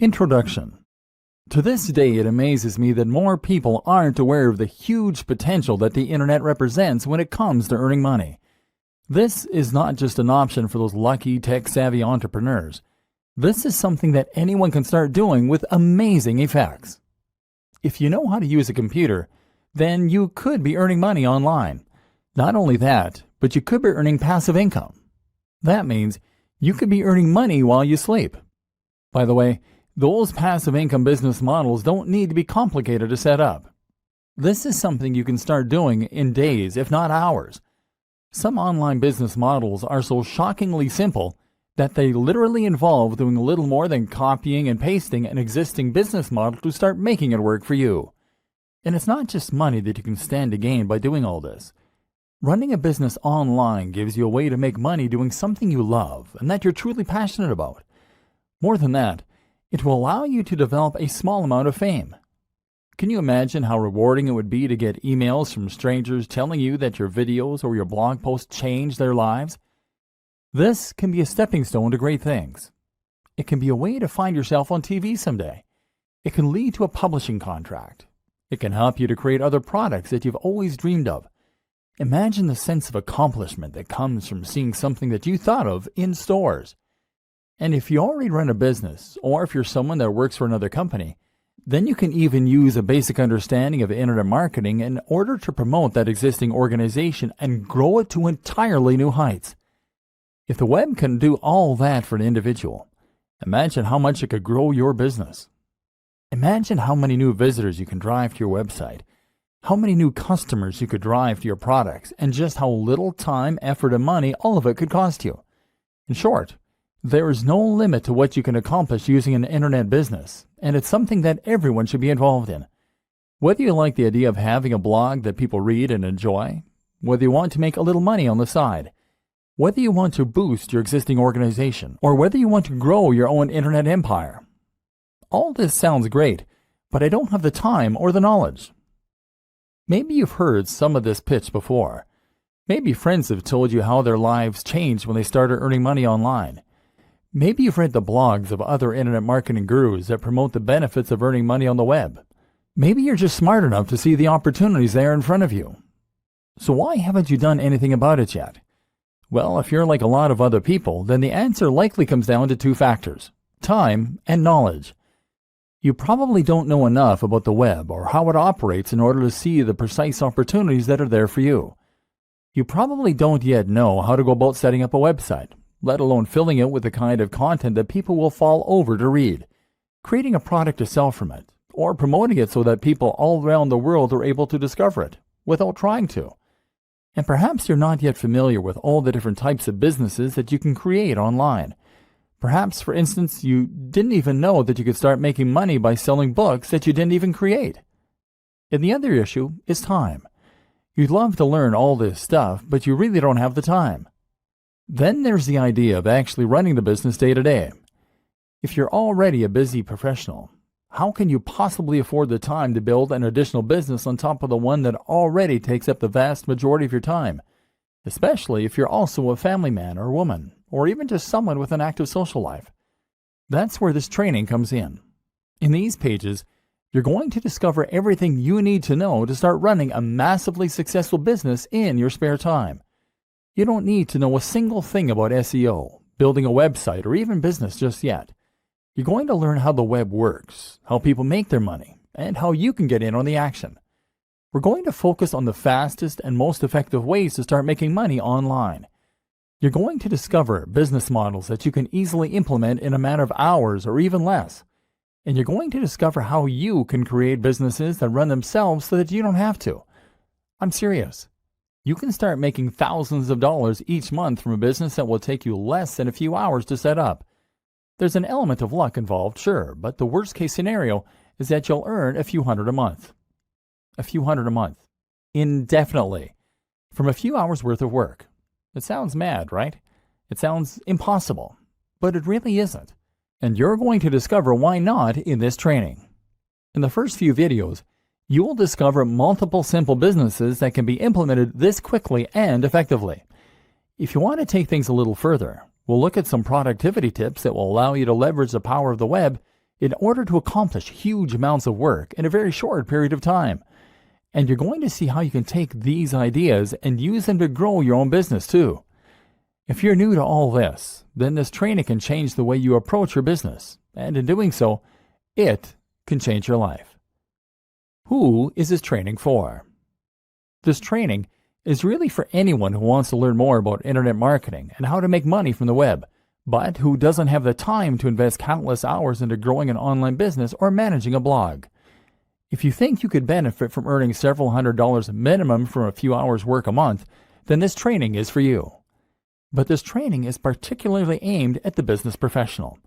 Introduction. To this day, it amazes me that more people aren't aware of the huge potential that the internet represents when it comes to earning money. This is not just an option for those lucky, tech-savvy entrepreneurs. This is something that anyone can start doing with amazing effects. If you know how to use a computer, then you could be earning money online. Not only that, but you could be earning passive income. That means you could be earning money while you sleep. By the way, those passive income business models don't need to be complicated to set up. This is something you can start doing in days, if not hours. Some online business models are so shockingly simple that they literally involve doing little more than copying and pasting an existing business model to start making it work for you. And it's not just money that you can stand to gain by doing all this. Running a business online gives you a way to make money doing something you love and that you're truly passionate about. More than that, it will allow you to develop a small amount of fame. Can you imagine how rewarding it would be to get emails from strangers telling you that your videos or your blog posts changed their lives? This can be a stepping stone to great things. It can be a way to find yourself on TV someday. It can lead to a publishing contract. It can help you to create other products that you've always dreamed of. Imagine the sense of accomplishment that comes from seeing something that you thought of in stores. And if you already run a business, or if you're someone that works for another company, then you can even use a basic understanding of internet marketing in order to promote that existing organization and grow it to entirely new heights. If the web can do all that for an individual, imagine how much it could grow your business. Imagine how many new visitors you can drive to your website, how many new customers you could drive to your products, and just how little time, effort, and money all of it could cost you. In short, there is no limit to what you can accomplish using an internet business, and it's something that everyone should be involved in. Whether you like the idea of having a blog that people read and enjoy, whether you want to make a little money on the side, whether you want to boost your existing organization, or whether you want to grow your own internet empire. All this sounds great, but I don't have the time or the knowledge. Maybe you've heard some of this pitch before. Maybe friends have told you how their lives changed when they started earning money online. Maybe you've read the blogs of other internet marketing gurus that promote the benefits of earning money on the web. Maybe you're just smart enough to see the opportunities there in front of you. So why haven't you done anything about it yet? Well, if you're like a lot of other people, then the answer likely comes down to two factors: time and knowledge. You probably don't know enough about the web or how it operates in order to see the precise opportunities that are there for you. You probably don't yet know how to go about setting up a website, let alone filling it with the kind of content that people will fall over to read, creating a product to sell from it, or promoting it so that people all around the world are able to discover it without trying to. And perhaps you're not yet familiar with all the different types of businesses that you can create online. Perhaps, for instance, you didn't even know that you could start making money by selling books that you didn't even create. And the other issue is time. You'd love to learn all this stuff, but you really don't have the time. Then there's the idea of actually running the business day to day. If you're already a busy professional, how can you possibly afford the time to build an additional business on top of the one that already takes up the vast majority of your time, especially if you're also a family man or woman, or even just someone with an active social life? That's where this training comes in. In these pages, you're going to discover everything you need to know to start running a massively successful business in your spare time. You don't need to know a single thing about SEO, building a website, or even business just yet. You're going to learn how the web works, how people make their money, and how you can get in on the action. We're going to focus on the fastest and most effective ways to start making money online. You're going to discover business models that you can easily implement in a matter of hours or even less. And you're going to discover how you can create businesses that run themselves so that you don't have to. I'm serious. You can start making thousands of dollars each month from a business that will take you less than a few hours to set up. There's an element of luck involved, sure, but the worst case scenario is that you'll earn a few hundred a month. A few hundred a month. Indefinitely. From a few hours worth of work. It sounds mad, right? It sounds impossible. But it really isn't. And you're going to discover why not in this training. In the first few videos, you will discover multiple simple businesses that can be implemented this quickly and effectively. If you want to take things a little further, we'll look at some productivity tips that will allow you to leverage the power of the web in order to accomplish huge amounts of work in a very short period of time. And you're going to see how you can take these ideas and use them to grow your own business too. If you're new to all this, then this training can change the way you approach your business, and in doing so, it can change your life. Who is this training for? This training is really for anyone who wants to learn more about internet marketing and how to make money from the web, but who doesn't have the time to invest countless hours into growing an online business or managing a blog. If you think you could benefit from earning several $100s minimum from a few hours work a month, then this training is for you. But this training is particularly aimed at the business professional.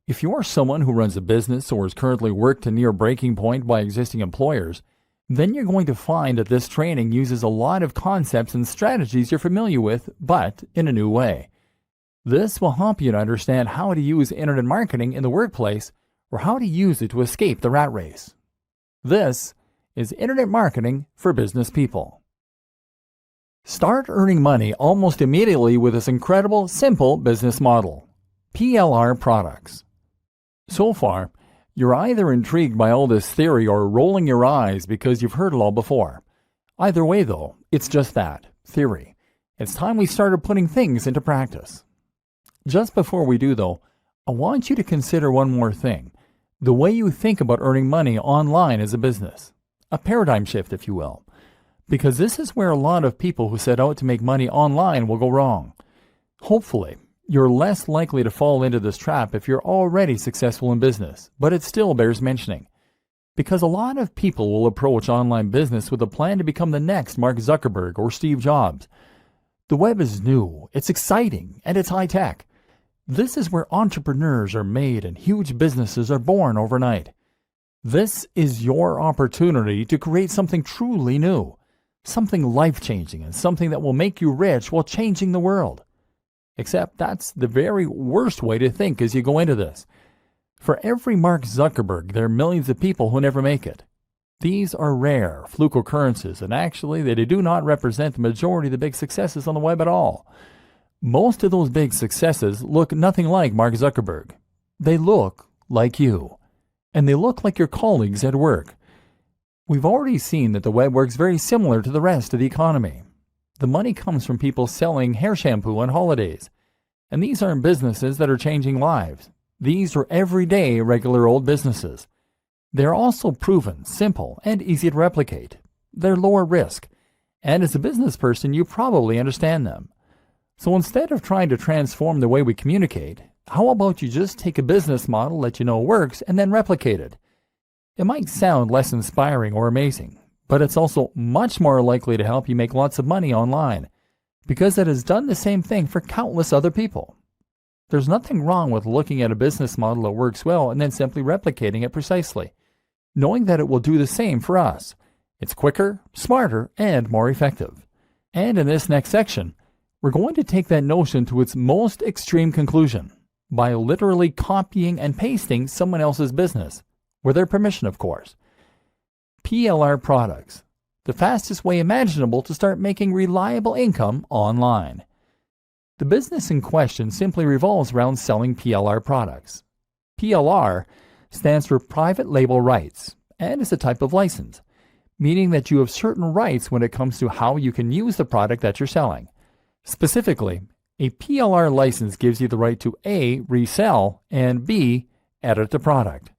If you're someone who runs a business or is currently worked to near breaking point by existing employers, then you're going to find that this training uses a lot of concepts and strategies you're familiar with, but in a new way. This will help you to understand how to use internet marketing in the workplace or how to use it to escape the rat race. This is Internet Marketing for Business People. Start earning money almost immediately with this incredible, simple business model. PLR products. So far, you're either intrigued by all this theory or rolling your eyes because you've heard it all before. Either way, though, it's just that, theory. It's time we started putting things into practice. Just before we do, though, I want you to consider one more thing. The way you think about earning money online as a business. A paradigm shift, if you will. Because this is where a lot of people who set out to make money online will go wrong. Hopefully, you're less likely to fall into this trap if you're already successful in business, but it still bears mentioning. Because a lot of people will approach online business with a plan to become the next Mark Zuckerberg or Steve Jobs. The web is new, it's exciting, and it's high-tech. This is where entrepreneurs are made and huge businesses are born overnight. This is your opportunity to create something truly new. Something life-changing and something that will make you rich while changing the world. Except that's the very worst way to think as you go into this. For every Mark Zuckerberg, there are millions of people who never make it. These are rare, fluke occurrences, and actually they do not represent the majority of the big successes on the web at all. Most of those big successes look nothing like Mark Zuckerberg. They look like you. And they look like your colleagues at work. We've already seen that the web works very similar to the rest of the economy. The money comes from people selling hair shampoo on holidays. And these aren't businesses that are changing lives. These are everyday, regular old businesses. They're also proven, simple, and easy to replicate. They're lower risk. And as a business person, you probably understand them. So instead of trying to transform the way we communicate, how about you just take a business model that you know works and then replicate it? It might sound less inspiring or amazing, but it's also much more likely to help you make lots of money online, because it has done the same thing for countless other people. There's nothing wrong with looking at a business model that works well and then simply replicating it precisely, knowing that it will do the same for us. It's quicker, smarter, and more effective. And in this next section, we're going to take that notion to its most extreme conclusion by literally copying and pasting someone else's business. With their permission, of course. PLR products, the fastest way imaginable to start making reliable income online. The business in question simply revolves around selling PLR products. PLR stands for Private Label Rights and is a type of license, meaning that you have certain rights when it comes to how you can use the product that you're selling. Specifically, a PLR license gives you the right to A, resell, and B, edit the product.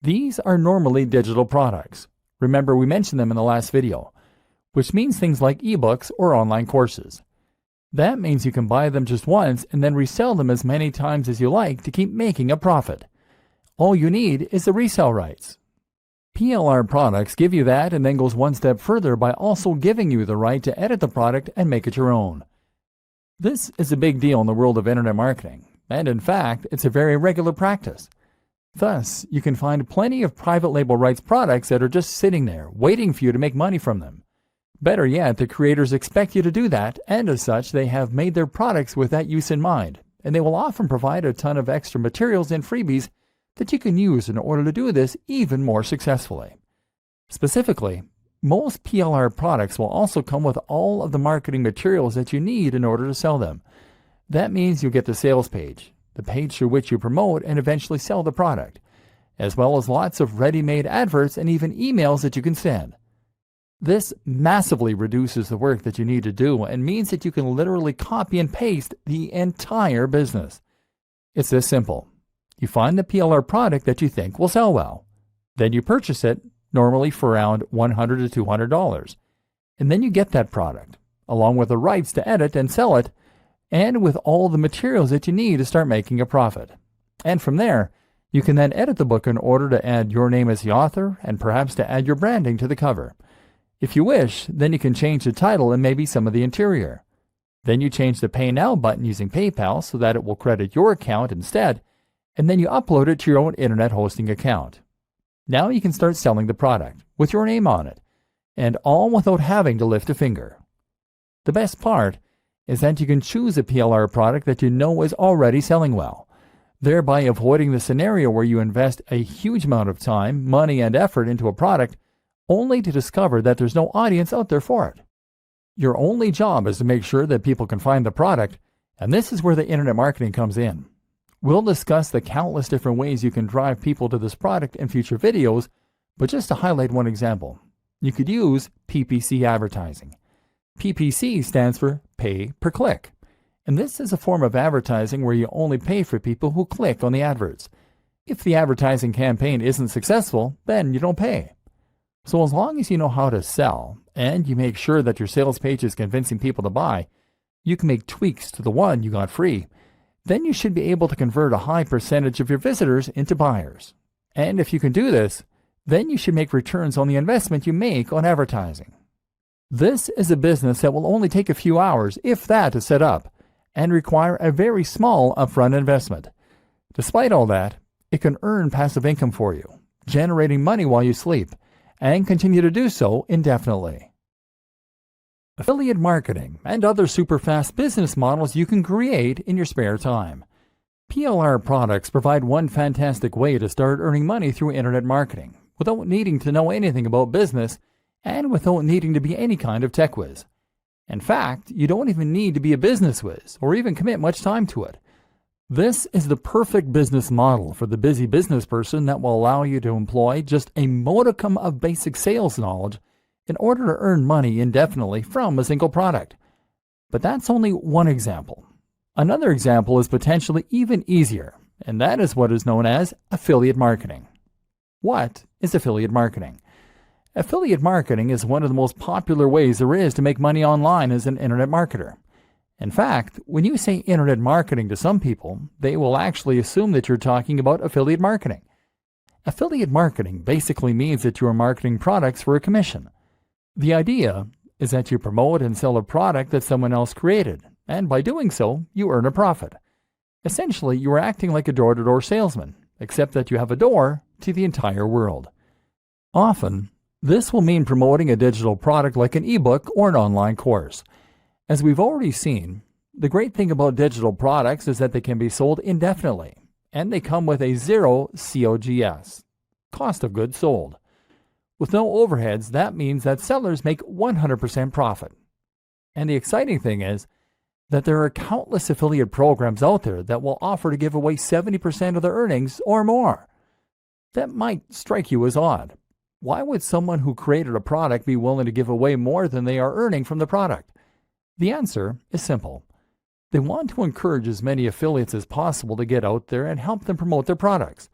These are normally digital products. Remember, we mentioned them in the last video, which means things like ebooks or online courses. That means you can buy them just once and then resell them as many times as you like to keep making a profit. All you need is the resale rights. PLR products give you that and then goes one step further by also giving you the right to edit the product and make it your own. This is a big deal in the world of internet marketing, and in fact, it's a very regular practice. Thus, you can find plenty of private label rights products that are just sitting there, waiting for you to make money from them. Better yet, the creators expect you to do that, and as such, they have made their products with that use in mind, and they will often provide a ton of extra materials and freebies that you can use in order to do this even more successfully. Specifically, most PLR products will also come with all of the marketing materials that you need in order to sell them. That means you'll get the sales page, the page through which you promote and eventually sell the product. as well as lots of ready-made adverts and even emails that you can send. This massively reduces the work that you need to do and means that you can literally copy and paste the entire business. It's this simple. You find the PLR product that you think will sell well. Then you purchase it, normally for around $100 to $200. And then you get that product, along with the rights to edit and sell it, and with all the materials that you need to start making a profit. And from there, you can then edit the book in order to add your name as the author and perhaps to add your branding to the cover. If you wish, then you can change the title and maybe some of the interior. Then you change the Pay Now button using PayPal so that it will credit your account instead, and then you upload it to your own internet hosting account. Now you can start selling the product with your name on it, and all without having to lift a finger. The best part is that you can choose a PLR product that you know is already selling well, thereby avoiding the scenario where you invest a huge amount of time, money, and effort into a product only to discover that there's no audience out there for it. Your only job is to make sure that people can find the product, and this is where the internet marketing comes in. We'll discuss the countless different ways you can drive people to this product in future videos, but just to highlight one example, you could use PPC advertising. PPC stands for pay per click, and this is a form of advertising where you only pay for people who click on the adverts. If the advertising campaign isn't successful, then you don't pay. So as long as you know how to sell, and you make sure that your sales page is convincing people to buy, you can make tweaks to the one you got free. Then you should be able to convert a high percentage of your visitors into buyers. And if you can do this, then you should make returns on the investment you make on advertising. This is a business that will only take a few hours, if that, to set up, and require a very small upfront investment. Despite all that, it can earn passive income for you, generating money while you sleep, and continue to do so indefinitely. Affiliate marketing and other super fast business models you can create in your spare time. PLR products provide one fantastic way to start earning money through internet marketing without needing to know anything about business and without needing to be any kind of tech whiz. In fact, you don't even need to be a business whiz or even commit much time to it. This is the perfect business model for the busy business person that will allow you to employ just a modicum of basic sales knowledge in order to earn money indefinitely from a single product. But that's only one example. Another example is potentially even easier, and that is what is known as affiliate marketing. What is affiliate marketing? Affiliate marketing is one of the most popular ways there is to make money online as an internet marketer. In fact, when you say internet marketing to some people, they will actually assume that you're talking about affiliate marketing. Affiliate marketing basically means that you are marketing products for a commission. The idea is that you promote and sell a product that someone else created, and by doing so, you earn a profit. Essentially, you are acting like a door-to-door salesman, except that you have a door to the entire world. Often, this will mean promoting a digital product like an ebook or an online course. As we've already seen, the great thing about digital products is that they can be sold indefinitely, and they come with a zero COGS, cost of goods sold. With no overheads, that means that sellers make 100% profit. And the exciting thing is that there are countless affiliate programs out there that will offer to give away 70% of their earnings or more. That might strike you as odd. Why would someone who created a product be willing to give away more than they are earning from the product? The answer is simple. They want to encourage as many affiliates as possible to get out there and help them promote their products.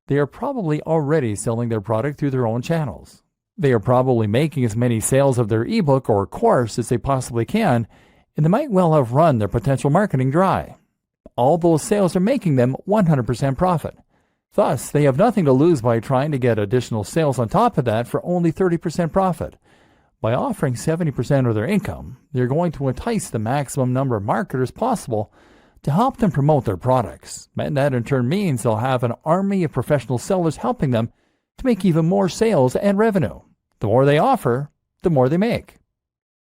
They are probably already selling their product through their own channels. They are probably making as many sales of their ebook or course as they possibly can, and they might well have run their potential marketing dry. All those sales are making them 100% profit. Thus, they have nothing to lose by trying to get additional sales on top of that for only 30% profit. By offering 70% of their income, they're going to entice the maximum number of marketers possible to help them promote their products. And that in turn means they'll have an army of professional sellers helping them to make even more sales and revenue. The more they offer, the more they make.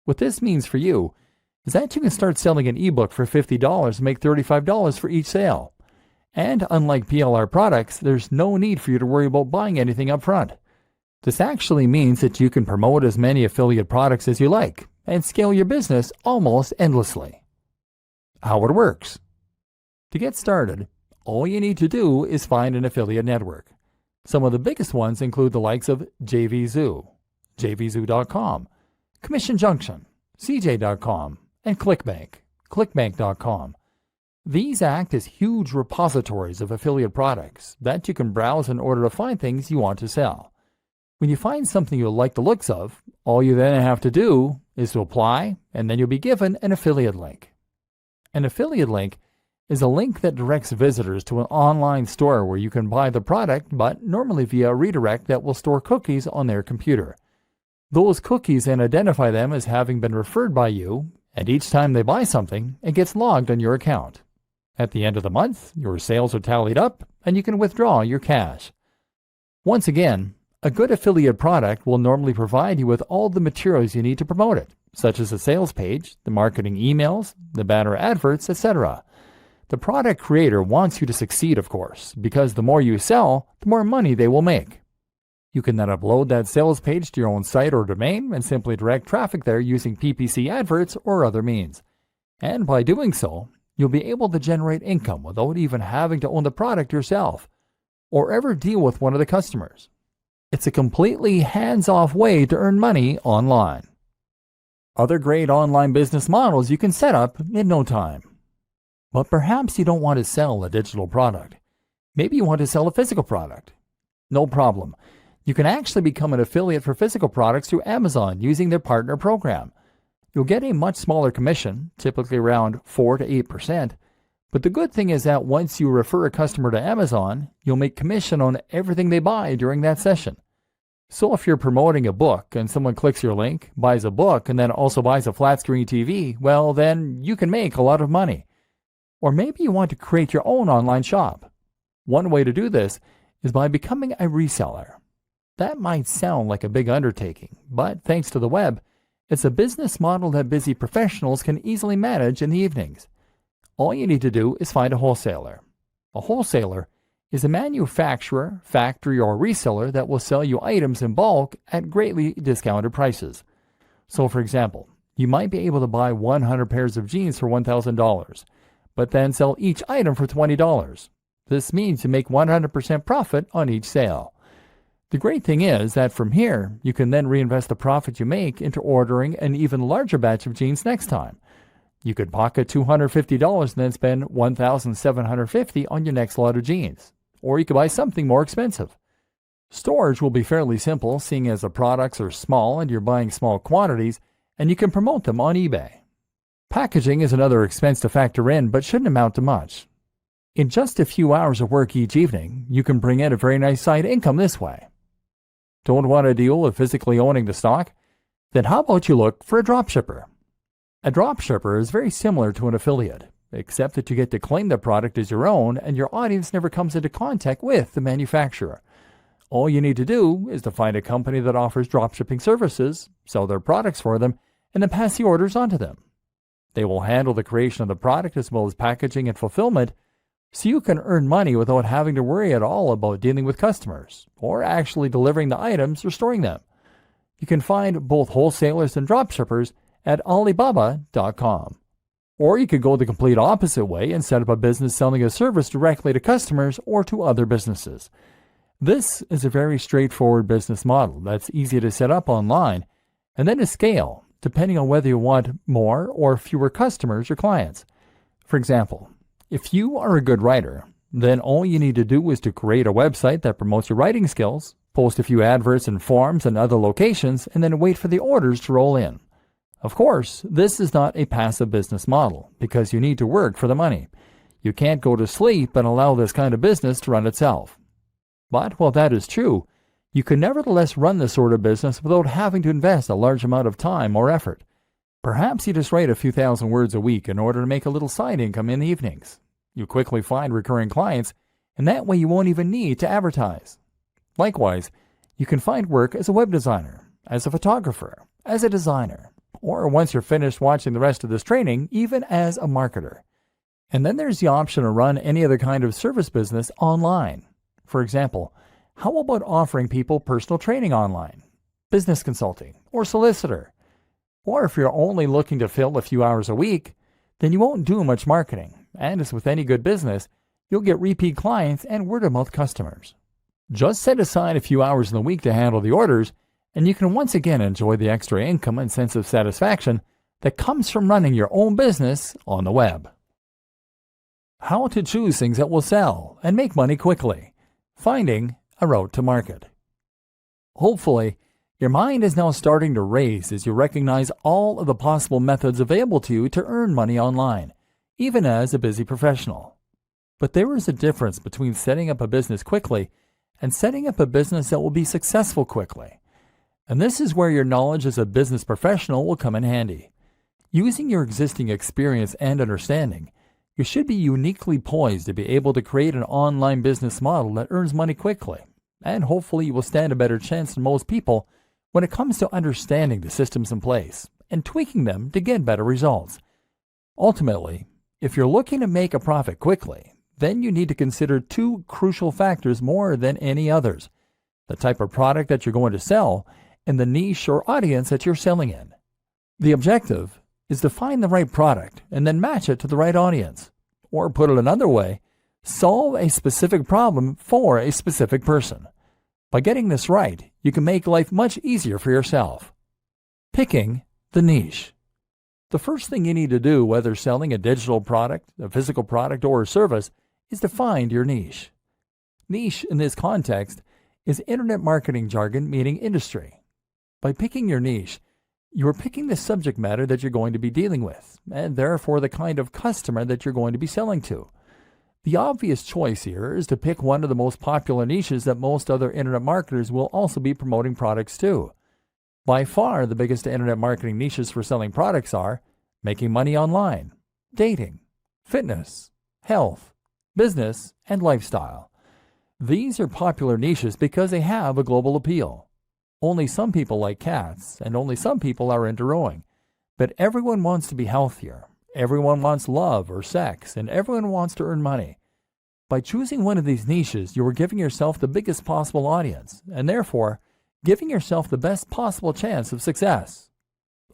What this means for you is that you can start selling an ebook for $50 and make $35 for each sale. And unlike PLR products, there's no need for you to worry about buying anything up front. This actually means that you can promote as many affiliate products as you like and scale your business almost endlessly. How it works. To get started, all you need to do is find an affiliate network. Some of the biggest ones include the likes of JVZoo, jvzoo.com, Commission Junction, CJ.com, and ClickBank, clickbank.com. These act as huge repositories of affiliate products that you can browse in order to find things you want to sell. When you find something you like the looks of, all you then have to do is to apply, and then you'll be given an affiliate link. An affiliate link is a link that directs visitors to an online store where you can buy the product, but normally via a redirect that will store cookies on their computer. Those cookies then identify them as having been referred by you, and each time they buy something, it gets logged on your account. At the end of the month, your sales are tallied up, and you can withdraw your cash. Once again, a good affiliate product will normally provide you with all the materials you need to promote it, such as a sales page, the marketing emails, the banner adverts, etc. The product creator wants you to succeed, of course, because the more you sell, the more money they will make. You can then upload that sales page to your own site or domain and simply direct traffic there using PPC adverts or other means. And by doing so, you'll be able to generate income without even having to own the product yourself or ever deal with one of the customers. It's a completely hands-off way to earn money online. Other great online business models you can set up in no time. But perhaps you don't want to sell a digital product. Maybe you want to sell a physical product. No problem. You can actually become an affiliate for physical products through Amazon using their partner program. You'll get a much smaller commission, typically around 4 to 8%, but the good thing is that once you refer a customer to Amazon, you'll make commission on everything they buy during that session. So if you're promoting a book and someone clicks your link, buys a book, and then also buys a flat-screen TV, well, then you can make a lot of money. Or maybe you want to create your own online shop. One way to do this is by becoming a reseller. That might sound like a big undertaking, but thanks to the web, it's a business model that busy professionals can easily manage in the evenings. All you need to do is find a wholesaler. A wholesaler is a manufacturer, factory, or reseller that will sell you items in bulk at greatly discounted prices. So for example, you might be able to buy 100 pairs of jeans for $1,000, but then sell each item for $20. This means you make 100% profit on each sale. The great thing is that from here, you can then reinvest the profit you make into ordering an even larger batch of jeans next time. You could pocket $250 and then spend $1,750 on your next lot of jeans. Or you could buy something more expensive. Storage will be fairly simple, seeing as the products are small and you're buying small quantities, and you can promote them on eBay. Packaging is another expense to factor in, but shouldn't amount to much. In just a few hours of work each evening, you can bring in a very nice side income this way. Don't want to deal with physically owning the stock? Then how about you look for a dropshipper? A dropshipper is very similar to an affiliate, except that you get to claim the product as your own and your audience never comes into contact with the manufacturer. All you need to do is to find a company that offers dropshipping services, sell their products for them, and then pass the orders on to them. They will handle the creation of the product as well as packaging and fulfillment, so you can earn money without having to worry at all about dealing with customers or actually delivering the items or storing them. You can find both wholesalers and dropshippers at Alibaba.com. Or you could go the complete opposite way and set up a business selling a service directly to customers or to other businesses. This is a very straightforward business model that's easy to set up online and then to scale, depending on whether you want more or fewer customers or clients. For example, if you are a good writer, then all you need to do is to create a website that promotes your writing skills, post a few adverts in forums and other locations, and then wait for the orders to roll in. Of course, this is not a passive business model because you need to work for the money. You can't go to sleep and allow this kind of business to run itself. But while that is true, you can nevertheless run this sort of business without having to invest a large amount of time or effort. Perhaps you just write a few thousand words a week in order to make a little side income in the evenings. You quickly find recurring clients, and that way you won't even need to advertise. Likewise, you can find work as a web designer, as a photographer, as a designer, or once you're finished watching the rest of this training, even as a marketer. And then there's the option to run any other kind of service business online. For example, how about offering people personal training online, business consulting, or solicitor? Or if you're only looking to fill a few hours a week, then you won't do much marketing. And as with any good business, you'll get repeat clients and word-of-mouth customers. Just set aside a few hours in the week to handle the orders, and you can once again enjoy the extra income and sense of satisfaction that comes from running your own business on the web. How to choose things that will sell and make money quickly. Finding a route to market. Hopefully, your mind is now starting to race as you recognize all of the possible methods available to you to earn money online, even as a busy professional. But there is a difference between setting up a business quickly and setting up a business that will be successful quickly. And this is where your knowledge as a business professional will come in handy. Using your existing experience and understanding, you should be uniquely poised to be able to create an online business model that earns money quickly, and hopefully you will stand a better chance than most people when it comes to understanding the systems in place and tweaking them to get better results. Ultimately, if you're looking to make a profit quickly, then you need to consider two crucial factors more than any others: the type of product that you're going to sell and the niche or audience that you're selling in. The objective is to find the right product and then match it to the right audience. Or put it another way, solve a specific problem for a specific person. By getting this right, you can make life much easier for yourself. Picking the niche. The first thing you need to do, whether selling a digital product, a physical product, or a service, is to find your niche. Niche in this context is internet marketing jargon meaning industry. By picking your niche, you are picking the subject matter that you're going to be dealing with, and therefore the kind of customer that you're going to be selling to. The obvious choice here is to pick one of the most popular niches that most other internet marketers will also be promoting products to. By far, the biggest internet marketing niches for selling products are making money online, dating, fitness, health, business, and lifestyle. These are popular niches because they have a global appeal. Only some people like cats, and only some people are into rowing. But everyone wants to be healthier. Everyone wants love or sex, and everyone wants to earn money. By choosing one of these niches, you are giving yourself the biggest possible audience, and therefore giving yourself the best possible chance of success.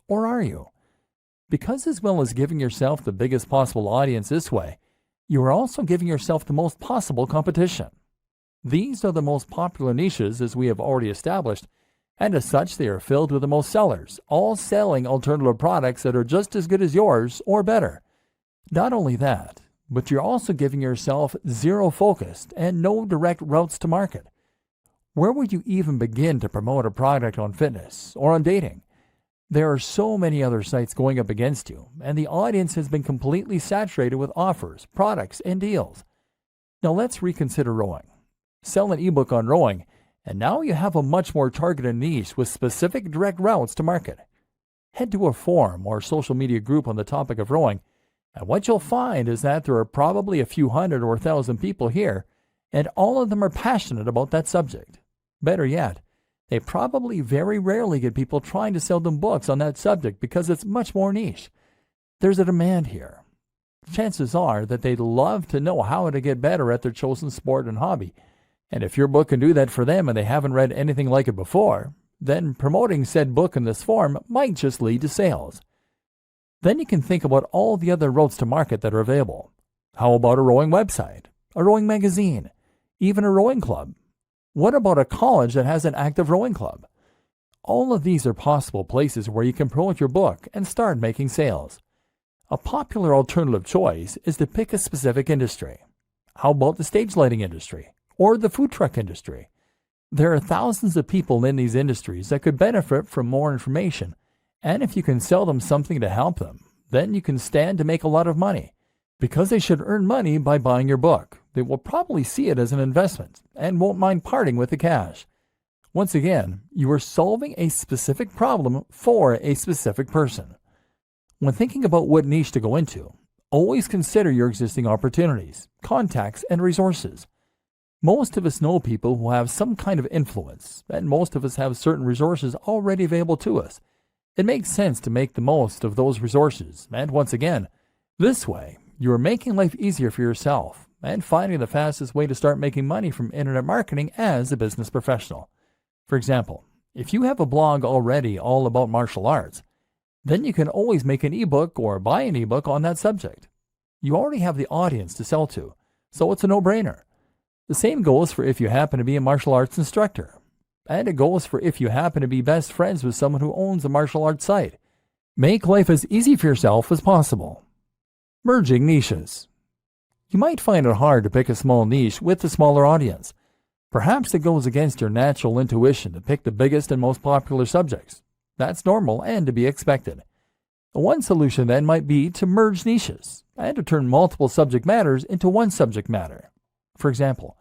Or are you? Because as well as giving yourself the biggest possible audience this way, you are also giving yourself the most possible competition. These are the most popular niches, as we have already established, and as such they are filled with the most sellers, all selling alternative products that are just as good as yours or better. Not only that, but you're also giving yourself zero focused and no direct routes to market. Where would you even begin to promote a product on fitness or on dating? There are so many other sites going up against you, and the audience has been completely saturated with offers, products, and deals. Now let's reconsider rowing. Sell an ebook on rowing, and now you have a much more targeted niche with specific direct routes to market. Head to a forum or social media group on the topic of rowing, and what you'll find is that there are probably a few hundred or 1,000 people here, and all of them are passionate about that subject. Better yet, they probably very rarely get people trying to sell them books on that subject because it's much more niche. There's a demand here. Chances are that they'd love to know how to get better at their chosen sport and hobby. And if your book can do that for them and they haven't read anything like it before, then promoting said book in this form might just lead to sales. Then you can think about all the other routes to market that are available. How about a rowing website, a rowing magazine, even a rowing club? What about a college that has an active rowing club? All of these are possible places where you can promote your book and start making sales. A popular alternative choice is to pick a specific industry. How about the stage lighting industry or the food truck industry? There are thousands of people in these industries that could benefit from more information, and if you can sell them something to help them, then you can stand to make a lot of money. Because they should earn money by buying your book, they will probably see it as an investment and won't mind parting with the cash. Once again, you are solving a specific problem for a specific person. When thinking about what niche to go into, always consider your existing opportunities, contacts, and resources. Most of us know people who have some kind of influence, and most of us have certain resources already available to us. It makes sense to make the most of those resources, and once again, this way, you are making life easier for yourself and finding the fastest way to start making money from internet marketing as a business professional. For example, if you have a blog already all about martial arts, then you can always make an ebook or buy an ebook on that subject. You already have the audience to sell to, so it's a no-brainer. The same goes for if you happen to be a martial arts instructor. And it goes for if you happen to be best friends with someone who owns a martial arts site. Make life as easy for yourself as possible. Merging niches. You might find it hard to pick a small niche with a smaller audience. Perhaps it goes against your natural intuition to pick the biggest and most popular subjects. That's normal and to be expected. One solution then might be to merge niches and to turn multiple subject matters into one subject matter. For example,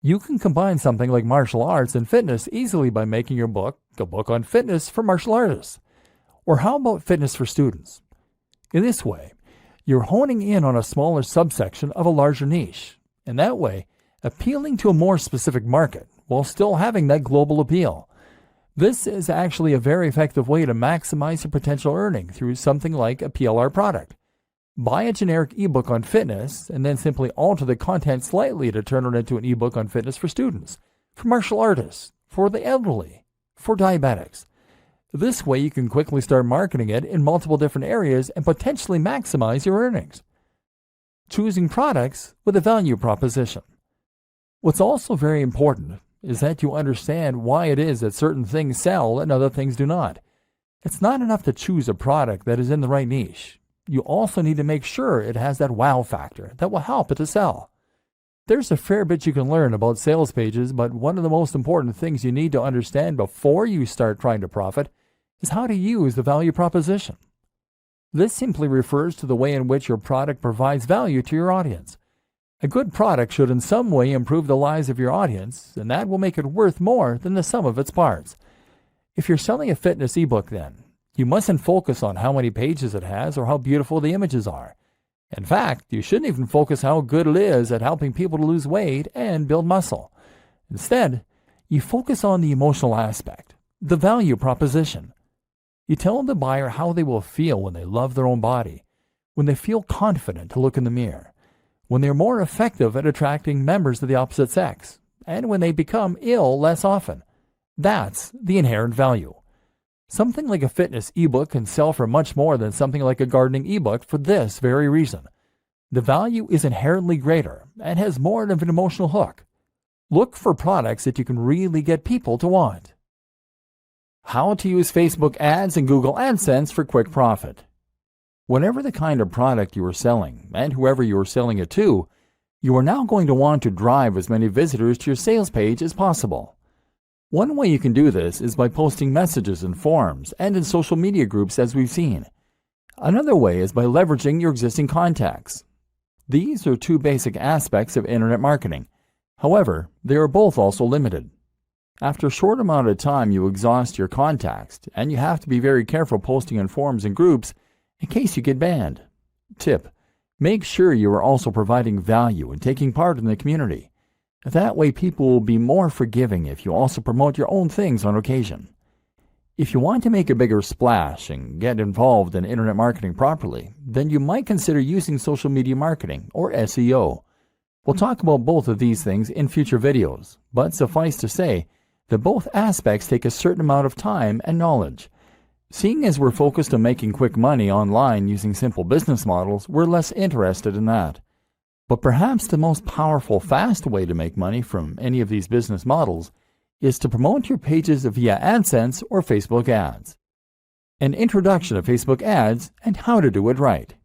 you can combine something like martial arts and fitness easily by making your book a book on fitness for martial artists. Or how about fitness for students? In this way, you're honing in on a smaller subsection of a larger niche, and that way, appealing to a more specific market while still having that global appeal. This is actually a very effective way to maximize your potential earning through something like a PLR product. Buy a generic ebook on fitness and then simply alter the content slightly to turn it into an ebook on fitness for students, for martial artists, for the elderly, for diabetics. This way you can quickly start marketing it in multiple different areas and potentially maximize your earnings. Choosing products with a value proposition. What's also very important is that you understand why it is that certain things sell and other things do not. It's not enough to choose a product that is in the right niche. You also need to make sure it has that wow factor that will help it to sell. There's a fair bit you can learn about sales pages, but one of the most important things you need to understand before you start trying to profit is how to use the value proposition. This simply refers to the way in which your product provides value to your audience. A good product should in some way improve the lives of your audience, and that will make it worth more than the sum of its parts. If you're selling a fitness ebook then, you mustn't focus on how many pages it has or how beautiful the images are. In fact, you shouldn't even focus how good it is at helping people to lose weight and build muscle. Instead, you focus on the emotional aspect, the value proposition. You tell the buyer how they will feel when they love their own body, when they feel confident to look in the mirror, when they're more effective at attracting members of the opposite sex, and when they become ill less often. That's the inherent value. Something like a fitness ebook can sell for much more than something like a gardening ebook for this very reason. The value is inherently greater and has more of an emotional hook. Look for products that you can really get people to want. How to use Facebook ads and Google AdSense for quick profit. Whatever the kind of product you are selling, and whoever you are selling it to, you are now going to want to drive as many visitors to your sales page as possible. One way you can do this is by posting messages in forums and in social media groups as we've seen. Another way is by leveraging your existing contacts. These are two basic aspects of internet marketing. However, they are both also limited. After a short amount of time you exhaust your contacts, and you have to be very careful posting in forums and groups in case you get banned. Tip: make sure you are also providing value and taking part in the community. That way people will be more forgiving if you also promote your own things on occasion. If you want to make a bigger splash and get involved in internet marketing properly, then you might consider using social media marketing, or SEO. We'll talk about both of these things in future videos, but suffice to say that both aspects take a certain amount of time and knowledge. Seeing as we're focused on making quick money online using simple business models, we're less interested in that. But perhaps the most powerful, fast way to make money from any of these business models is to promote your pages via AdSense or Facebook ads. An introduction to Facebook ads and how to do it right.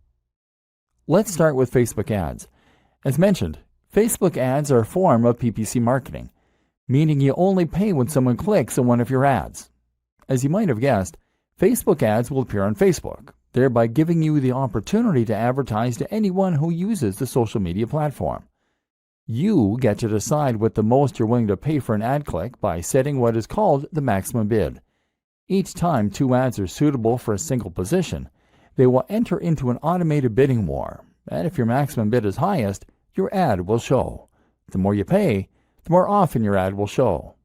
Let's start with Facebook ads. As mentioned, Facebook ads are a form of PPC marketing, meaning you only pay when someone clicks on one of your ads. As you might have guessed, Facebook ads will appear on Facebook, thereby giving you the opportunity to advertise to anyone who uses the social media platform. You get to decide what the most you're willing to pay for an ad click by setting what is called the maximum bid. Each time two ads are suitable for a single position, they will enter into an automated bidding war, and if your maximum bid is highest, your ad will show. The more you pay, the more often your ad will show.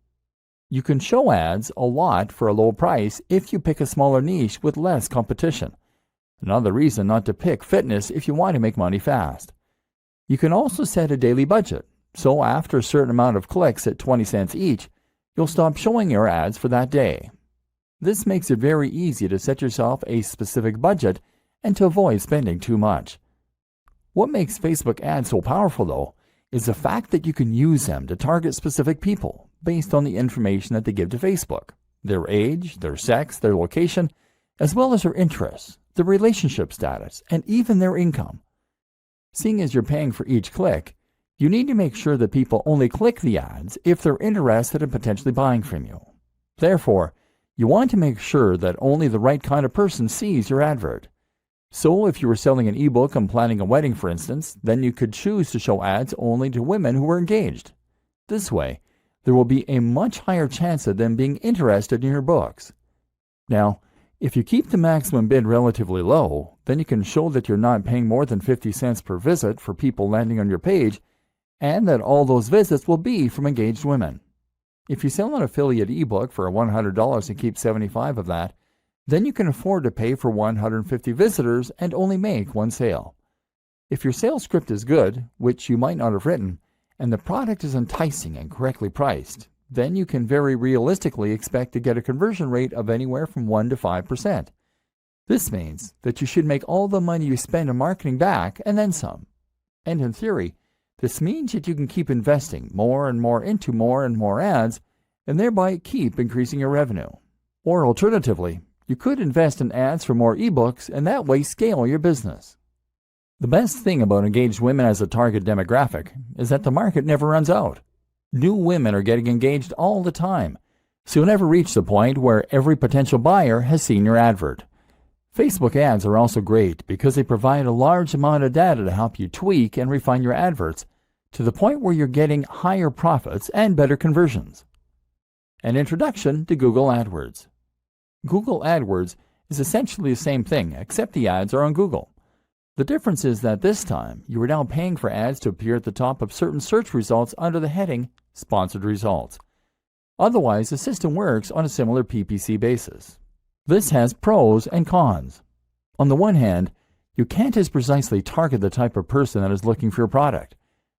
You can show ads a lot for a low price if you pick a smaller niche with less competition. Another reason not to pick fitness if you want to make money fast. You can also set a daily budget, so after a certain amount of clicks at 20 cents each, you'll stop showing your ads for that day. This makes it very easy to set yourself a specific budget and to avoid spending too much. What makes Facebook ads so powerful though is the fact that you can use them to target specific people based on the information that they give to Facebook, their age, their sex, their location, as well as their interests, their relationship status, and even their income. Seeing as you're paying for each click, you need to make sure that people only click the ads if they're interested in potentially buying from you. Therefore, you want to make sure that only the right kind of person sees your advert. So if you were selling an ebook on planning a wedding, for instance, then you could choose to show ads only to women who are engaged. This way, there will be a much higher chance of them being interested in your books. Now, if you keep the maximum bid relatively low, then you can show that you're not paying more than 50 cents per visit for people landing on your page, and that all those visits will be from engaged women. If you sell an affiliate ebook for $100 and keep 75 of that, then you can afford to pay for 150 visitors and only make one sale. If your sales script is good, which you might not have written, and the product is enticing and correctly priced, then you can very realistically expect to get a conversion rate of anywhere from 1 to 5%. This means that you should make all the money you spend on marketing back and then some. And in theory, this means that you can keep investing more and more into more and more ads, and thereby keep increasing your revenue. Or alternatively, you could invest in ads for more ebooks and that way scale your business. The best thing about engaged women as a target demographic is that the market never runs out. New women are getting engaged all the time, so you'll never reach the point where every potential buyer has seen your advert. Facebook ads are also great because they provide a large amount of data to help you tweak and refine your adverts to the point where you're getting higher profits and better conversions. An introduction to Google AdWords. Google AdWords is essentially the same thing, except the ads are on Google. The difference is that this time, you are now paying for ads to appear at the top of certain search results under the heading Sponsored Results. Otherwise, the system works on a similar PPC basis. This has pros and cons. On the one hand, you can't as precisely target the type of person that is looking for your product.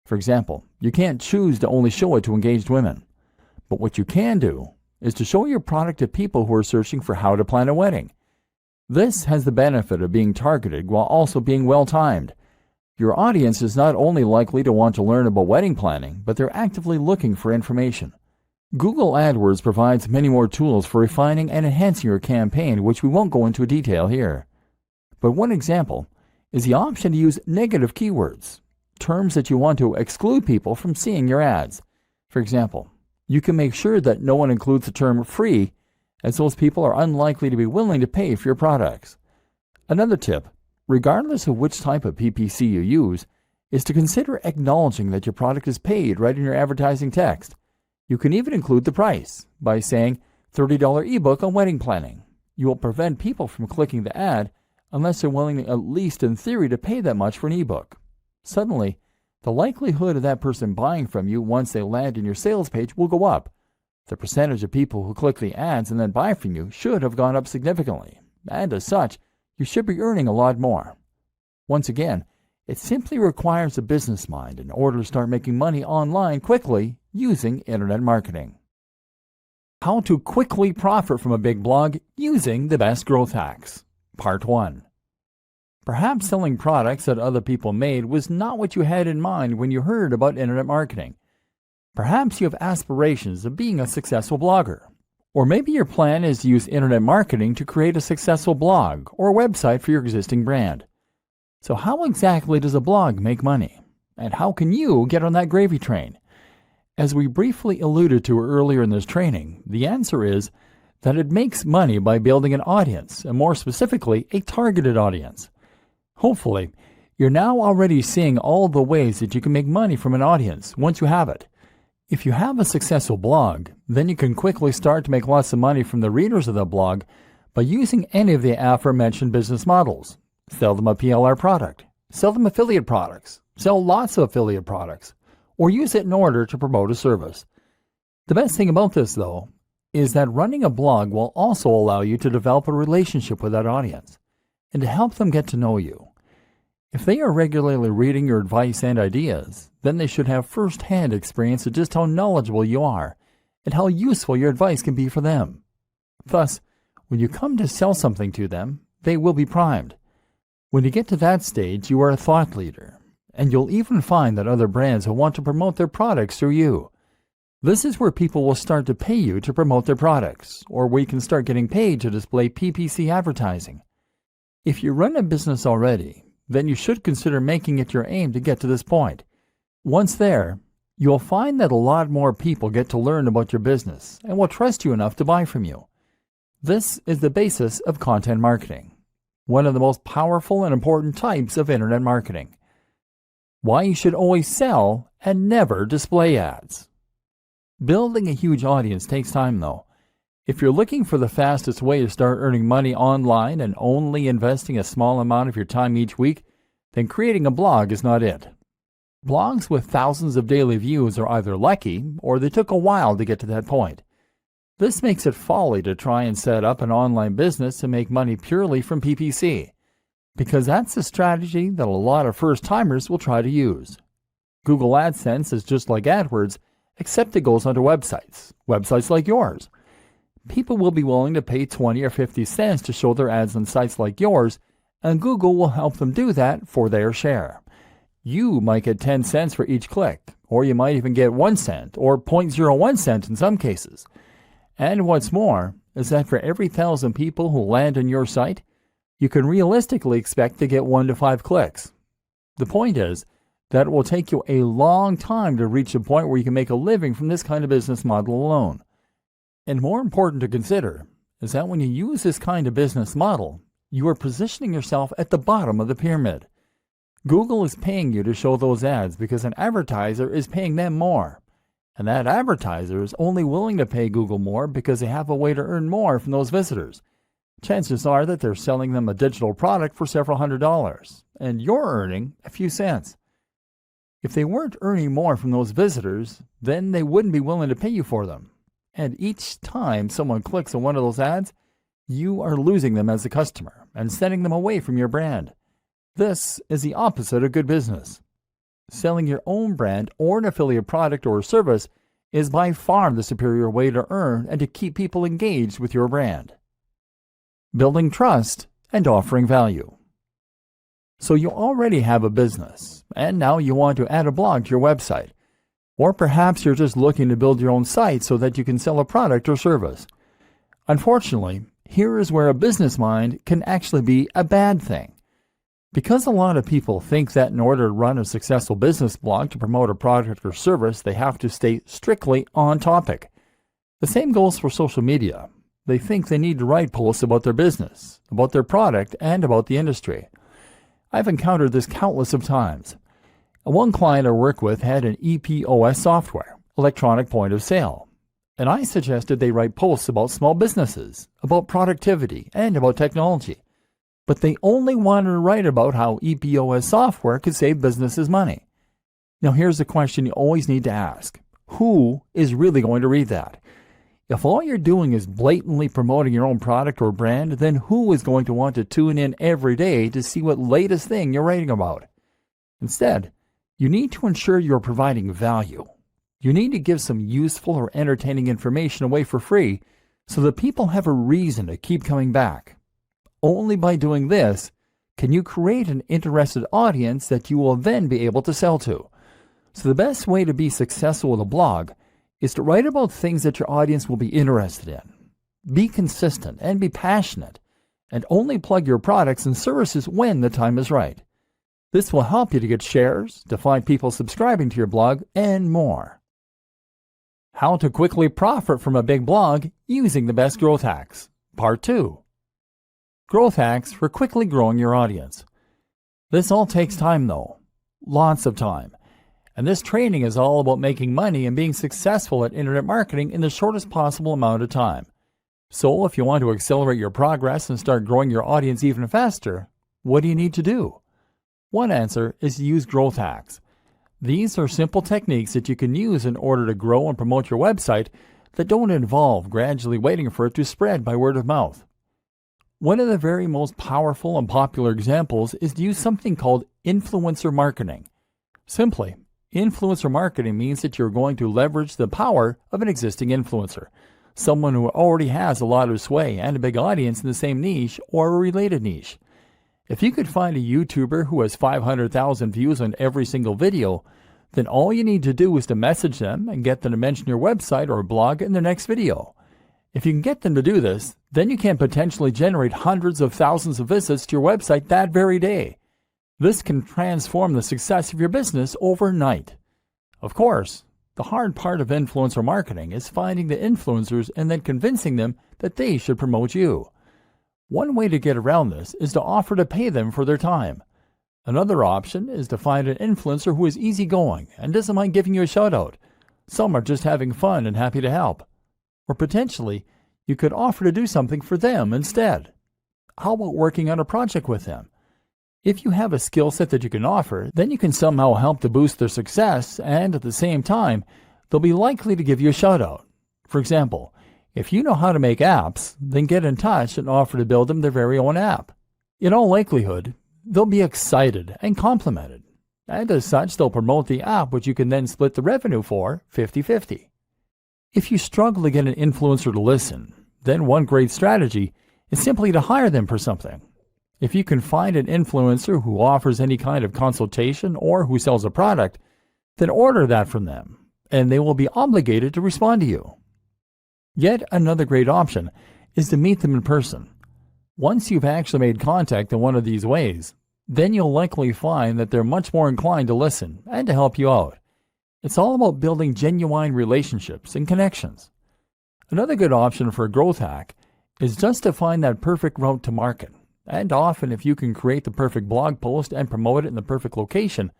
For example, you can't choose to only show it to engaged women. But what you can do is to show your product to people who are searching for how to plan a wedding. This has the benefit of being targeted while also being well-timed. Your audience is not only likely to want to learn about wedding planning, but they're actively looking for information. Google AdWords provides many more tools for refining and enhancing your campaign, which we won't go into detail here. But one example is the option to use negative keywords, terms that you want to exclude people from seeing your ads. For example, you can make sure that no one includes the term free, as those people are unlikely to be willing to pay for your products. Another tip, regardless of which type of PPC you use, is to consider acknowledging that your product is paid right in your advertising text. You can even include the price by saying $30 ebook on wedding planning. You will prevent people from clicking the ad unless they're willing, at least in theory, to pay that much for an ebook. Suddenly, the likelihood of that person buying from you once they land in your sales page will go up. The percentage of people who click the ads and then buy from you should have gone up significantly, and as such, you should be earning a lot more. Once again, it simply requires a business mind in order to start making money online quickly using internet marketing. How to quickly profit from a big blog using the best growth hacks. Part 1. Perhaps selling products that other people made was not what you had in mind when you heard about internet marketing. Perhaps you have aspirations of being a successful blogger. Or maybe your plan is to use internet marketing to create a successful blog or website for your existing brand. So how exactly does a blog make money? And how can you get on that gravy train? As we briefly alluded to earlier in this training, the answer is that it makes money by building an audience, and more specifically, a targeted audience. Hopefully, you're now already seeing all the ways that you can make money from an audience once you have it. If you have a successful blog, then you can quickly start to make lots of money from the readers of the blog by using any of the aforementioned business models. Sell them a PLR product, sell them affiliate products, sell lots of affiliate products, or use it in order to promote a service. The best thing about this, though, is that running a blog will also allow you to develop a relationship with that audience and to help them get to know you. If they are regularly reading your advice and ideas, then they should have first-hand experience of just how knowledgeable you are and how useful your advice can be for them. Thus, when you come to sell something to them, they will be primed. When you get to that stage, you are a thought leader, and you'll even find that other brands will want to promote their products through you. This is where people will start to pay you to promote their products, or where you can start getting paid to display PPC advertising. If you run a business already, then you should consider making it your aim to get to this point. Once there, you'll find that a lot more people get to learn about your business and will trust you enough to buy from you. This is the basis of content marketing, one of the most powerful and important types of internet marketing. Why you should always sell and never display ads. Building a huge audience takes time though. If you're looking for the fastest way to start earning money online and only investing a small amount of your time each week, then creating a blog is not it. Blogs with thousands of daily views are either lucky or they took a while to get to that point. This makes it folly to try and set up an online business and make money purely from PPC, because that's a strategy that a lot of first-timers will try to use. Google AdSense is just like AdWords, except it goes onto websites like yours. People will be willing to pay 20 or 50 cents to show their ads on sites like yours, and Google will help them do that for their share. You might get 10 cents for each click, or you might even get 1 cent or 0.01 cent in some cases. And what's more is that for every 1,000 people who land on your site, you can realistically expect to get 1 to 5 clicks. The point is that it will take you a long time to reach a point where you can make a living from this kind of business model alone. And more important to consider is that when you use this kind of business model, you are positioning yourself at the bottom of the pyramid. Google is paying you to show those ads because an advertiser is paying them more. And that advertiser is only willing to pay Google more because they have a way to earn more from those visitors. Chances are that they're selling them a digital product for several $100s, and you're earning a few cents. If they weren't earning more from those visitors, then they wouldn't be willing to pay you for them. And each time someone clicks on one of those ads, you are losing them as a customer and sending them away from your brand. This is the opposite of good business. Selling your own brand or an affiliate product or service is by far the superior way to earn and to keep people engaged with your brand. Building trust and offering value. So you already have a business, and now you want to add a blog to your website. Or perhaps you're just looking to build your own site so that you can sell a product or service. Unfortunately, here is where a business mind can actually be a bad thing. Because a lot of people think that in order to run a successful business blog to promote a product or service, they have to stay strictly on topic. The same goes for social media. They think they need to write posts about their business, about their product, and about the industry. I've encountered this countless of times. One client I work with had an EPOS software, electronic point of sale, and I suggested they write posts about small businesses, about productivity, and about technology. But they only wanted to write about how EPOS software could save businesses money. Now here's the question you always need to ask. Who is really going to read that? If all you're doing is blatantly promoting your own product or brand, then who is going to want to tune in every day to see what latest thing you're writing about? Instead, you need to ensure you're providing value. You need to give some useful or entertaining information away for free so that people have a reason to keep coming back. Only by doing this can you create an interested audience that you will then be able to sell to. So the best way to be successful with a blog is to write about things that your audience will be interested in. Be consistent and be passionate, and only plug your products and services when the time is right. This will help you to get shares, to find people subscribing to your blog, and more. How to quickly profit from a big blog using the best growth hacks. Part 2. Growth hacks for quickly growing your audience. This all takes time though. Lots of time. And this training is all about making money and being successful at internet marketing in the shortest possible amount of time. So if you want to accelerate your progress and start growing your audience even faster, what do you need to do? One answer is to use growth hacks. These are simple techniques that you can use in order to grow and promote your website that don't involve gradually waiting for it to spread by word of mouth. One of the very most powerful and popular examples is to use something called influencer marketing. Simply, influencer marketing means that you're going to leverage the power of an existing influencer, someone who already has a lot of sway and a big audience in the same niche or a related niche. If you could find a YouTuber who has 500,000 views on every single video, then all you need to do is to message them and get them to mention your website or blog in their next video. If you can get them to do this, then you can potentially generate hundreds of thousands of visits to your website that very day. This can transform the success of your business overnight. Of course, the hard part of influencer marketing is finding the influencers and then convincing them that they should promote you. One way to get around this is to offer to pay them for their time. Another option is to find an influencer who is easygoing and doesn't mind giving you a shout out. Some are just having fun and happy to help. Or potentially, you could offer to do something for them instead. How about working on a project with them? If you have a skill set that you can offer, then you can somehow help to boost their success, and at the same time, they'll be likely to give you a shout out. For example, if you know how to make apps, then get in touch and offer to build them their very own app. In all likelihood, they'll be excited and complimented, and as such, they'll promote the app, which you can then split the revenue for 50-50. If you struggle to get an influencer to listen, then one great strategy is simply to hire them for something. If you can find an influencer who offers any kind of consultation or who sells a product, then order that from them, and they will be obligated to respond to you. Yet another great option is to meet them in person. Once you've actually made contact in one of these ways, then you'll likely find that they're much more inclined to listen and to help you out. It's all about building genuine relationships and connections. Another good option for a growth hack is just to find that perfect route to market. And often if you can create the perfect blog post and promote it in the perfect location,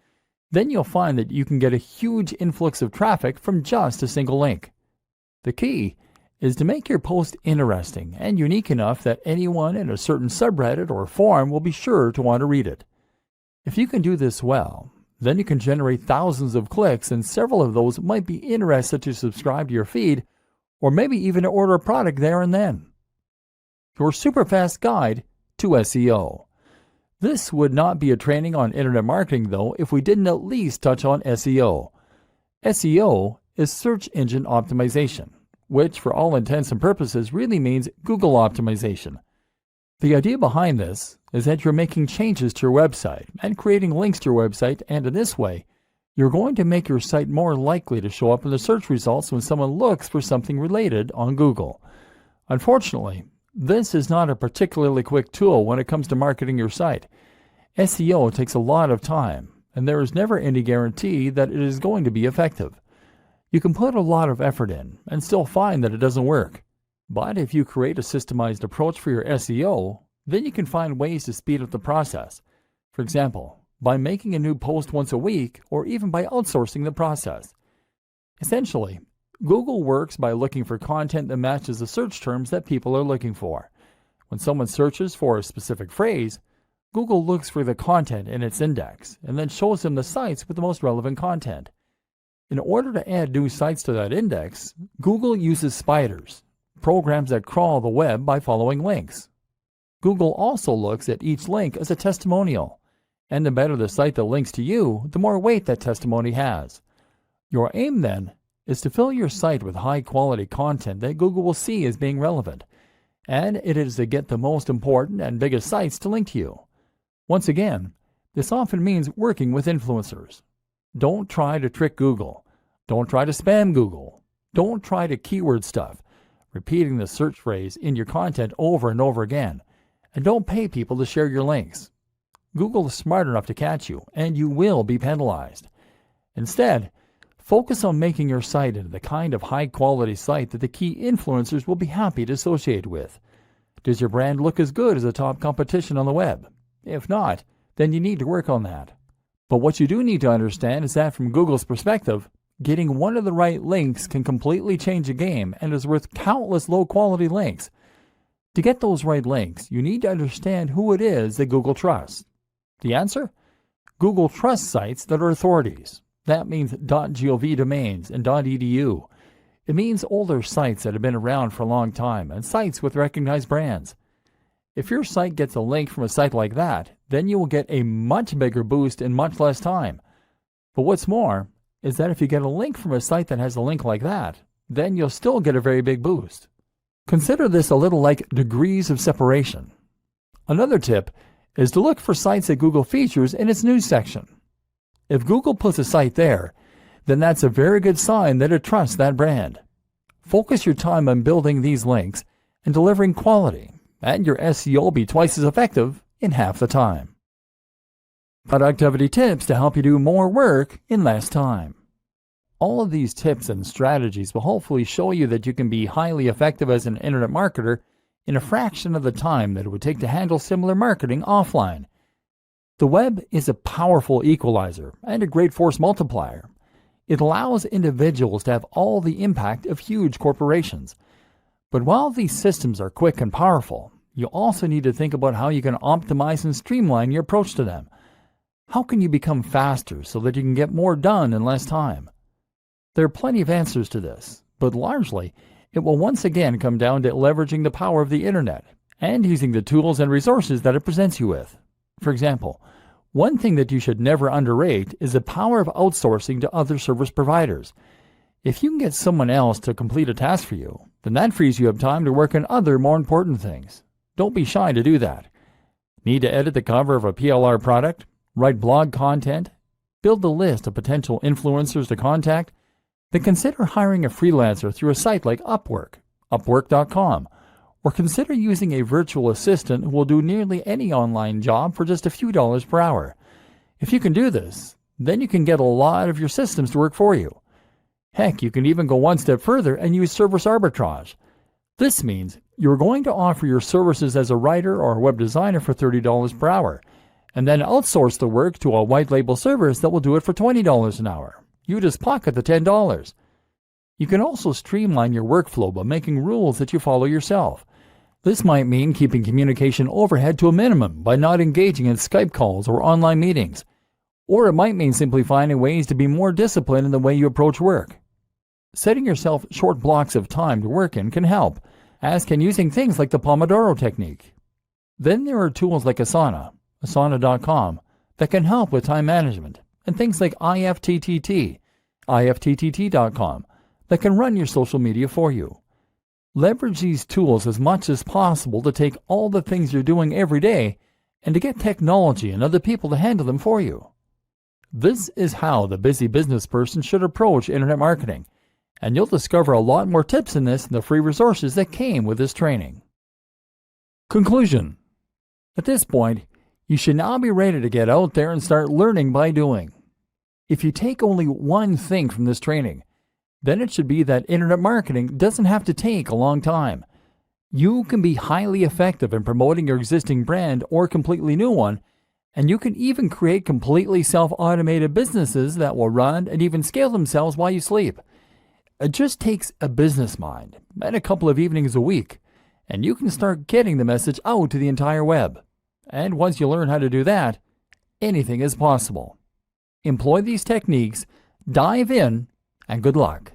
then you'll find that you can get a huge influx of traffic from just a single link. The key is to make your post interesting and unique enough that anyone in a certain subreddit or forum will be sure to want to read it. If you can do this well, then you can generate thousands of clicks, and several of those might be interested to subscribe to your feed or maybe even to order a product there and then. Your super fast guide to SEO. This would not be a training on internet marketing though if we didn't at least touch on SEO. SEO is search engine optimization, which for all intents and purposes really means Google optimization. The idea behind this is that you're making changes to your website and creating links to your website, and in this way, you're going to make your site more likely to show up in the search results when someone looks for something related on Google. Unfortunately, this is not a particularly quick tool when it comes to marketing your site. SEO takes a lot of time, and there is never any guarantee that it is going to be effective. You can put a lot of effort in and still find that it doesn't work. But if you create a systemized approach for your SEO, then you can find ways to speed up the process. For example, by making a new post once a week or even by outsourcing the process. Essentially, Google works by looking for content that matches the search terms that people are looking for. When someone searches for a specific phrase, Google looks for the content in its index and then shows them the sites with the most relevant content. In order to add new sites to that index, Google uses spiders, programs that crawl the web by following links. Google also looks at each link as a testimonial, and the better the site that links to you, the more weight that testimony has. Your aim then is to fill your site with high-quality content that Google will see as being relevant, and it is to get the most important and biggest sites to link to you. Once again, this often means working with influencers. Don't try to trick Google. Don't try to spam Google. Don't try to keyword stuff, repeating the search phrase in your content over and over again. And don't pay people to share your links. Google is smart enough to catch you, and you will be penalized. Instead, focus on making your site into the kind of high-quality site that the key influencers will be happy to associate with. Does your brand look as good as the top competition on the web? If not, then you need to work on that. But what you do need to understand is that from Google's perspective, getting one of the right links can completely change a game and is worth countless low-quality links. To get those right links, you need to understand who it is that Google trusts. The answer? Google trusts sites that are authorities. That means .gov domains and .edu. It means older sites that have been around for a long time and sites with recognized brands. If your site gets a link from a site like that, then you will get a much bigger boost in much less time. But what's more is that if you get a link from a site that has a link like that, then you'll still get a very big boost. Consider this a little like degrees of separation. Another tip is to look for sites that Google features in its news section. If Google puts a site there, then that's a very good sign that it trusts that brand. Focus your time on building these links and delivering quality, and your SEO will be twice as effective in half the time. Productivity tips to help you do more work in less time. All of these tips and strategies will hopefully show you that you can be highly effective as an internet marketer in a fraction of the time that it would take to handle similar marketing offline. The web is a powerful equalizer and a great force multiplier. It allows individuals to have all the impact of huge corporations. But while these systems are quick and powerful, you also need to think about how you can optimize and streamline your approach to them. How can you become faster so that you can get more done in less time? There are plenty of answers to this, but largely, it will once again come down to leveraging the power of the internet and using the tools and resources that it presents you with. For example, one thing that you should never underrate is the power of outsourcing to other service providers. If you can get someone else to complete a task for you, then that frees you up time to work on other more important things. Don't be shy to do that. Need to edit the cover of a PLR product? Write blog content? Build the list of potential influencers to contact? Then consider hiring a freelancer through a site like Upwork, Upwork.com, or consider using a virtual assistant who will do nearly any online job for just a few dollars per hour. If you can do this, then you can get a lot of your systems to work for you. Heck, you can even go one step further and use service arbitrage. This means you're going to offer your services as a writer or a web designer for $30 per hour, and then outsource the work to a white label service that will do it for $20 an hour. You just pocket the $10. You can also streamline your workflow by making rules that you follow yourself. This might mean keeping communication overhead to a minimum by not engaging in Skype calls or online meetings. Or it might mean simply finding ways to be more disciplined in the way you approach work. Setting yourself short blocks of time to work in can help, as can using things like the Pomodoro technique. Then there are tools like Asana, Asana.com, that can help with time management, and things like IFTTT, IFTTT.com, that can run your social media for you. Leverage these tools as much as possible to take all the things you're doing every day and to get technology and other people to handle them for you. This is how the busy business person should approach internet marketing, and you'll discover a lot more tips in this in the free resources that came with this training. Conclusion. At this point, you should now be ready to get out there and start learning by doing. If you take only one thing from this training, then it should be that internet marketing doesn't have to take a long time. You can be highly effective in promoting your existing brand or completely new one, and you can even create completely self-automated businesses that will run and even scale themselves while you sleep. It just takes a business mind and a couple of evenings a week, and you can start getting the message out to the entire web. And once you learn how to do that, anything is possible. Employ these techniques, dive in, and good luck.